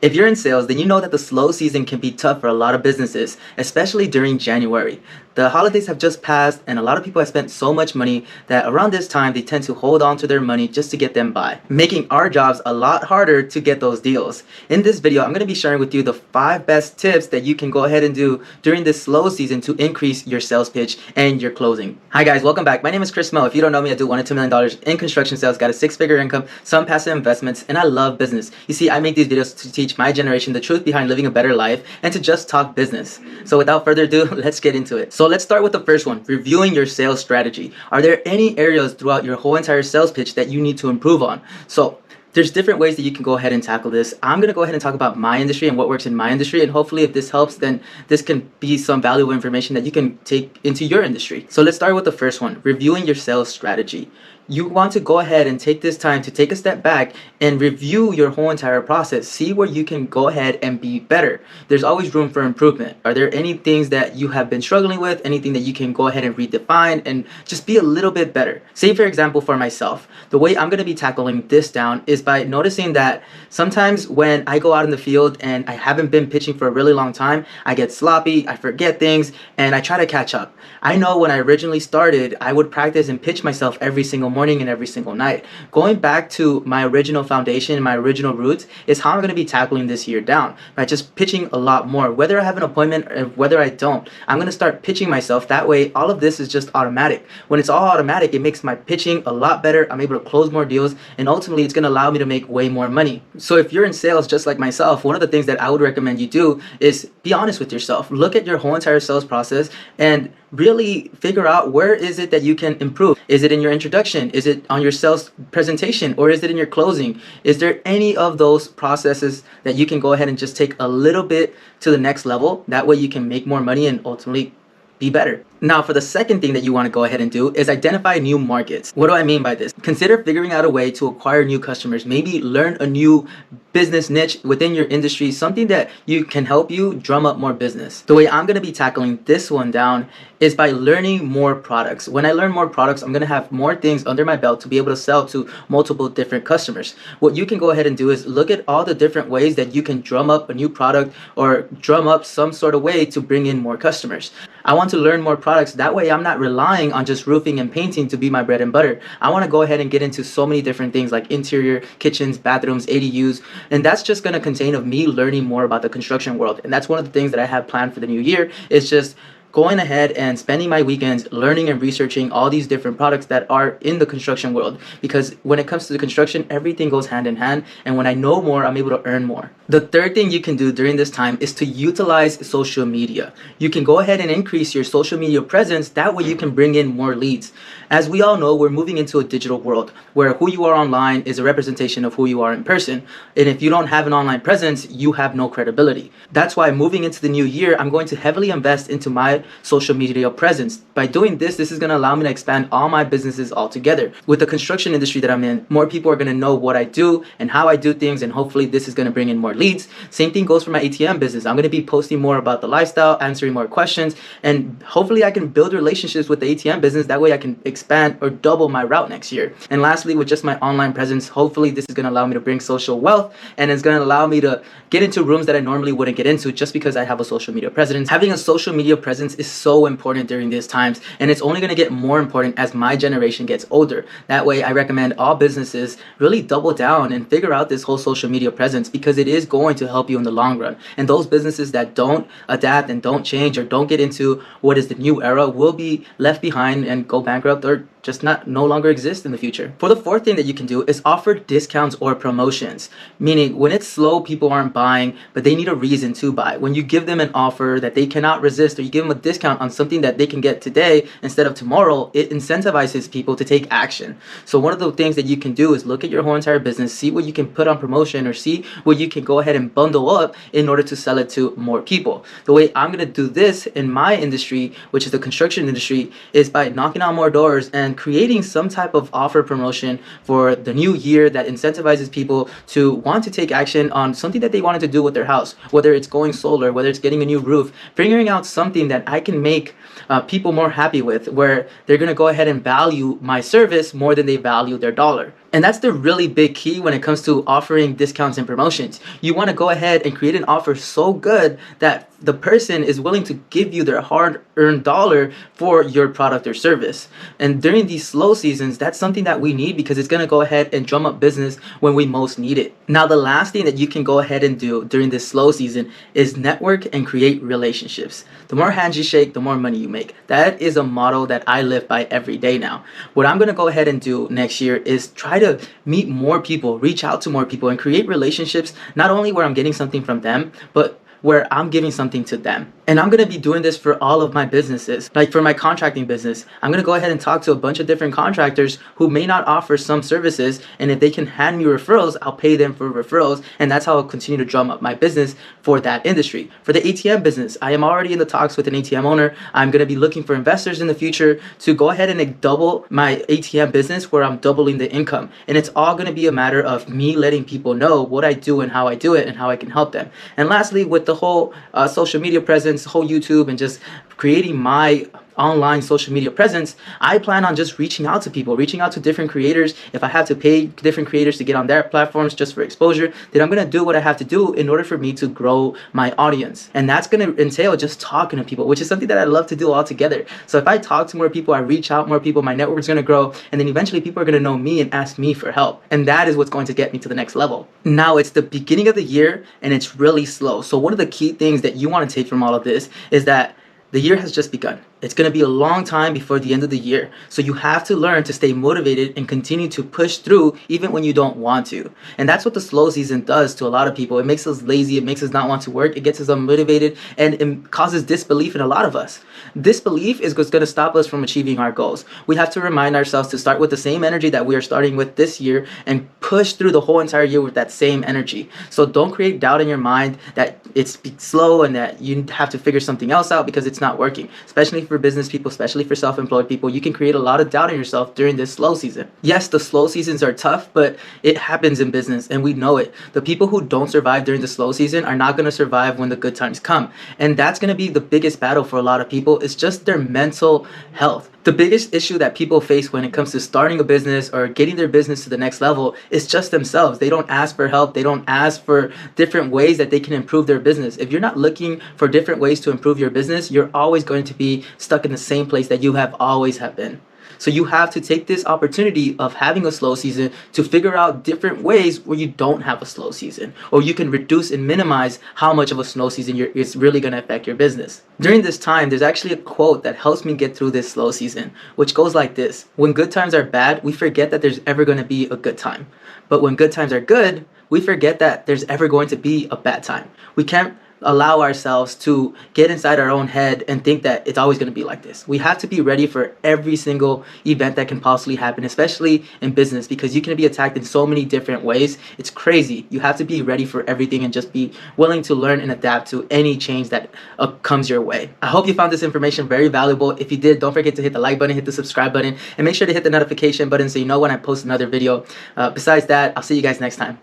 If you're in sales, then you know that the slow season can be tough for a lot of businesses, especially during January. The holidays have just passed, and a lot of people have spent so much money that around this time they tend to hold on to their money just to get them by, making our jobs a lot harder to get those deals. In this video, I'm going to be sharing with you the 5 best tips that you can go ahead and do during this slow season to increase your sales pitch and your closing. Hi guys, welcome back. My name is Chris Mo. If you don't know me, I do $1 to $2 million in construction sales, got a 6-figure income, some passive investments, and I love business. You see, I make these videos to teach my generation the truth behind living a better life and to just talk business. So without further ado, let's get into it. So let's start with the first one, reviewing your sales strategy. Are there any areas throughout your whole entire sales pitch that you need to improve on? So there's different ways that you can go ahead and tackle this. I'm going to go ahead and talk about my industry and what works in my industry, and hopefully if this helps, then this can be some valuable information that you can take into your industry. So let's start with the first one, reviewing your sales strategy. You want to go ahead and take this time to take a step back and review your whole entire process. See where you can go ahead and be better. There's always room for improvement. Are there any things that you have been struggling with? Anything that you can go ahead and redefine and just be a little bit better? Say for example, for myself, the way I'm going to be tackling this down is by noticing that sometimes when I go out in the field and I haven't been pitching for a really long time, I get sloppy, I forget things, and I try to catch up. I know when I originally started, I would practice and pitch myself every single morning and every single night. Going back to my original foundation, my original roots, is how I'm going to be tackling this year down by just pitching a lot more. Whether I have an appointment or whether I don't, I'm going to start pitching myself. That way, all of this is just automatic. When it's all automatic, it makes my pitching a lot better. I'm able to close more deals, and ultimately, it's going to allow me to make way more money. So if you're in sales just like myself, one of the things that I would recommend you do is be honest with yourself. Look at your whole entire sales process and really figure out where is it that you can improve. Is it in your introduction? Is it on your sales presentation? Or is it in your closing? Is there any of those processes that you can go ahead and just take a little bit to the next level? That way you can make more money and ultimately be better. Now, for the second thing that you want to go ahead and do is identify new markets. What do I mean by this? Consider figuring out a way to acquire new customers. Maybe learn a new business niche within your industry, something that you can help you drum up more business. The way I'm going to be tackling this one down is by learning more products. When I learn more products, I'm going to have more things under my belt to be able to sell to multiple different customers. What you can go ahead and do is look at all the different ways that you can drum up a new product or drum up some sort of way to bring in more customers. I want to learn more products. That way I'm not relying on just roofing and painting to be my bread and butter. I want to go ahead and get into so many different things like interior, kitchens, bathrooms, ADUs, and that's just going to contain of me learning more about the construction world. And that's one of the things that I have planned for the new year is just going ahead and spending my weekends learning and researching all these different products that are in the construction world. Because when it comes to the construction, everything goes hand in hand. And when I know more, I'm able to earn more. The third thing you can do during this time is to utilize social media. You can go ahead and increase your social media presence. That way you can bring in more leads. As we all know, we're moving into a digital world where who you are online is a representation of who you are in person. And if you don't have an online presence, you have no credibility. That's why moving into the new year, I'm going to heavily invest into my social media presence. By doing this is going to allow me to expand all my businesses altogether. With the construction industry that I'm in, more people are going to know what I do and how I do things, and hopefully this is going to bring in more leads. Same thing goes for my ATM business. I'm going to be posting more about the lifestyle, answering more questions, and hopefully I can build relationships with the ATM business. That way I can expand or double my route next year. And lastly, with just my online presence, hopefully this is going to allow me to bring social wealth, and it's going to allow me to get into rooms that I normally wouldn't get into just because I have a social media presence. Having a social media presence is so important during these times, and it's only going to get more important as my generation gets older. That way I recommend all businesses really double down and figure out this whole social media presence, because it is going to help you in the long run. And those businesses that don't adapt and don't change or don't get into what is the new era will be left behind and go bankrupt or just no longer exist in the future. For the fourth thing that you can do is offer discounts or promotions. Meaning when it's slow, people aren't buying, but they need a reason to buy. When you give them an offer that they cannot resist, or you give them a discount on something that they can get today instead of tomorrow, it incentivizes people to take action. So one of the things that you can do is look at your whole entire business, see what you can put on promotion, or see what you can go ahead and bundle up in order to sell it to more people. The way I'm going to do this in my industry, which is the construction industry, is by knocking on more doors and creating some type of offer promotion for the new year that incentivizes people to want to take action on something that they wanted to do with their house, whether it's going solar, whether it's getting a new roof, figuring out something that I can make people more happy with, where they're going to go ahead and value my service more than they value their dollar. And that's the really big key when it comes to offering discounts and promotions. You want to go ahead and create an offer so good that the person is willing to give you their hard-earned dollar for your product or service. And during these slow seasons, that's something that we need because it's going to go ahead and drum up business when we most need it. Now, the last thing that you can go ahead and do during this slow season is network and create relationships. The more hands you shake, the more money you make. That is a motto that I live by every day now. What I'm going to go ahead and do next year is try to meet more people, reach out to more people, and create relationships, not only where I'm getting something from them, but where I'm giving something to them. And I'm going to be doing this for all of my businesses. Like for my contracting business, I'm going to go ahead and talk to a bunch of different contractors who may not offer some services. And if they can hand me referrals, I'll pay them for referrals. And that's how I'll continue to drum up my business for that industry. For the ATM business, I am already in the talks with an ATM owner. I'm going to be looking for investors in the future to go ahead and double my ATM business where I'm doubling the income. And it's all going to be a matter of me letting people know what I do and how I do it and how I can help them. And lastly, with the whole social media presence, whole YouTube, and just creating my online social media presence, I plan on just reaching out to people, reaching out to different creators. If I have to pay different creators to get on their platforms just for exposure, then I'm going to do what I have to do in order for me to grow my audience. And that's going to entail just talking to people, which is something that I love to do altogether. So if I talk to more people, I reach out more people, my network is going to grow, and then eventually people are going to know me and ask me for help. And that is what's going to get me to the next level. Now, it's the beginning of the year and it's really slow. So one of the key things that you want to take from all of this is that the year has just begun. It's going to be a long time before the end of the year. So you have to learn to stay motivated and continue to push through even when you don't want to. And that's what the slow season does to a lot of people. It makes us lazy. It makes us not want to work. It gets us unmotivated, and it causes disbelief in a lot of us. Disbelief is what's going to stop us from achieving our goals. We have to remind ourselves to start with the same energy that we are starting with this year and push through the whole entire year with that same energy. So don't create doubt in your mind that it's slow and that you have to figure something else out because it's not working. Especially for business people, especially for self-employed people, you can create a lot of doubt in yourself during this slow season. Yes, the slow seasons are tough, but it happens in business and we know it. The people who don't survive during the slow season are not going to survive when the good times come. And that's going to be the biggest battle for a lot of people. It's just their mental health. The biggest issue that people face when it comes to starting a business or getting their business to the next level is just themselves. They don't ask for help. They don't ask for different ways that they can improve their business. If you're not looking for different ways to improve your business, you're always going to be stuck in the same place that you have always have been. So you have to take this opportunity of having a slow season to figure out different ways where you don't have a slow season, or you can reduce and minimize how much of a slow season is really going to affect your business. During this time, there's actually a quote that helps me get through this slow season, which goes like this: when good times are bad, we forget that there's ever going to be a good time. But when good times are good, we forget that there's ever going to be a bad time. We can't allow ourselves to get inside our own head and think that it's always going to be like this. We have to be ready for every single event that can possibly happen, especially in business, because you can be attacked in so many different ways. It's crazy. You have to be ready for everything and just be willing to learn and adapt to any change that comes your way. I hope you found this information very valuable. If you did, don't forget to hit the like button, hit the subscribe button, and make sure to hit the notification button so you know when I post another video. Besides that, I'll see you guys next time.